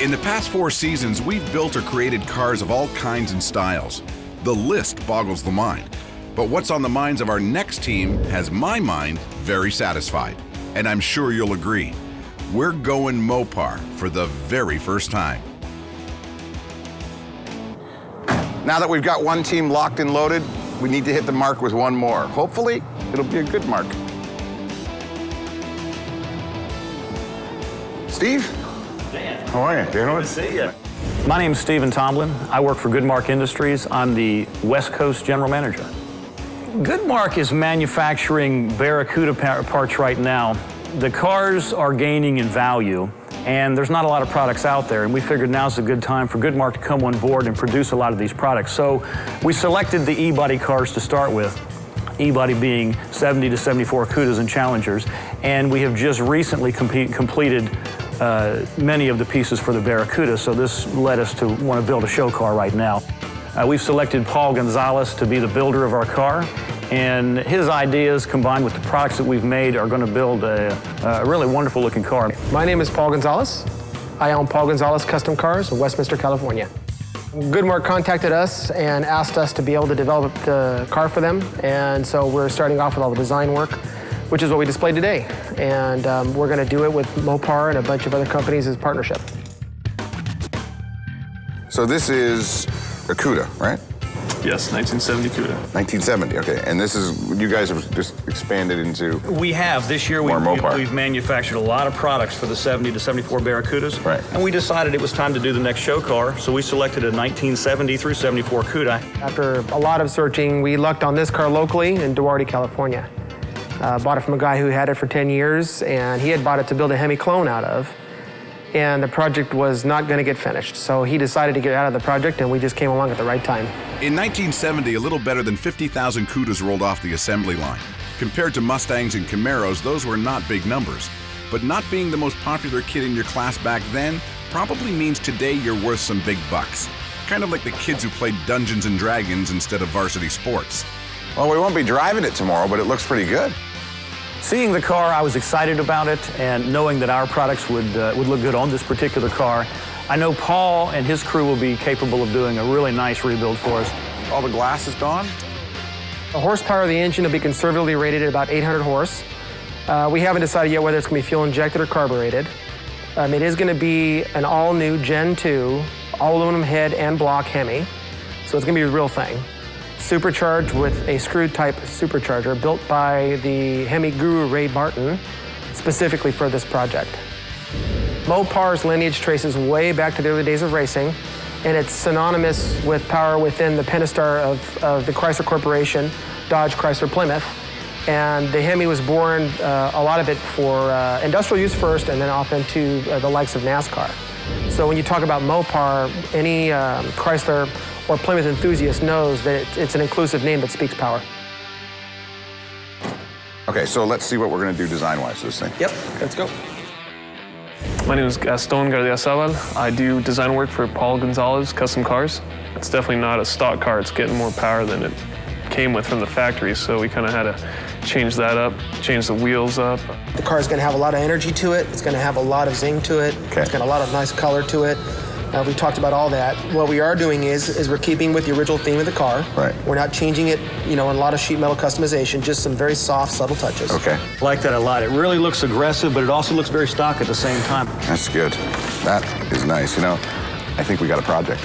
In the past 4 seasons, we've built or created cars of all kinds and styles. The list boggles the mind. But what's on the minds of our next team has my mind very satisfied. And I'm sure you'll agree. We're going Mopar for the very first time. Now that we've got one team locked and loaded, we need to hit the mark with one more. Hopefully, it'll be a good mark. Steve? Dan. How are you? Good to see you. My name's Stephen Tomlin. I work for Goodmark Industries. I'm the West Coast General Manager. Goodmark is manufacturing Barracuda parts right now. The cars are gaining in value, and there's not a lot of products out there, and we figured now's a good time for Goodmark to come on board and produce a lot of these products. So we selected the E-body cars to start with, E-body being 70 to 74 Cudas and Challengers, and we have just recently completed many of the pieces for the Barracuda, so this led us to want to build a show car right now. We've selected Paul Gonzalez to be the builder of our car, and his ideas combined with the products that we've made are going to build a really wonderful looking car. My name is Paul Gonzalez. I own Paul Gonzalez Custom Cars in Westminster, California. Goodmark contacted us and asked us to be able to develop the car for them, and so we're starting off with all the design work, which is what we displayed today. And we're going to do it with Mopar and a bunch of other companies as a partnership. So this is a Cuda, right? Yes, 1970 Cuda. 1970, okay. And this is, you guys have just expanded into... We have. This year we've manufactured a lot of products for the 70 to 74 Barracudas. Right. And we decided it was time to do the next show car, so we selected a 1970 through 74 Cuda. After a lot of searching, we lucked on this car locally in Duarte, California. Bought it from a guy who had it for 10 years, and he had bought it to build a Hemi clone out of. And the project was not going to get finished. So he decided to get out of the project, and we just came along at the right time. In 1970, a little better than 50,000 Cudas rolled off the assembly line. Compared to Mustangs and Camaros, those were not big numbers. But not being the most popular kid in your class back then probably means today you're worth some big bucks. Kind of like the kids who played Dungeons and Dragons instead of varsity sports. Well, we won't be driving it tomorrow, but it looks pretty good. Seeing the car, I was excited about it, and knowing that our products would look good on this particular car, I know Paul and his crew will be capable of doing a really nice rebuild for us. All the glass is gone? The horsepower of the engine will be conservatively rated at about 800 horse. We haven't decided yet whether it's going to be fuel injected or carbureted. It is going to be an all-new Gen 2, all-aluminum head and block Hemi, so it's going to be a real thing. Supercharged with a screw-type supercharger built by the Hemi guru Ray Barton, specifically for this project. Mopar's lineage traces way back to the early days of racing, and it's synonymous with power within the Pentastar of the Chrysler Corporation, Dodge, Chrysler, Plymouth. And the Hemi was born, a lot of it for industrial use first, and then off into the likes of NASCAR. So when you talk about Mopar, any Chrysler or Plymouth enthusiast knows that it's an inclusive name that speaks power. Okay, so let's see what we're going to do design-wise to this thing. Yep, let's go. My name is Gaston Gardiazabal. I do design work for Paul Gonzalez Custom Cars. It's definitely not a stock car. It's getting more power than it came with from the factory, so we kind of had to change that up, change the wheels up. The car is going to have a lot of energy to it. It's going to have a lot of zing to it. Okay. It's got a lot of nice color to it. We talked about all that. What we are doing is we're keeping with the original theme of the car. Right. We're not changing it, in a lot of sheet metal customization, just some very soft, subtle touches. Okay. I like that a lot. It really looks aggressive, but it also looks very stock at the same time. That's good. That is nice. I think we got a project.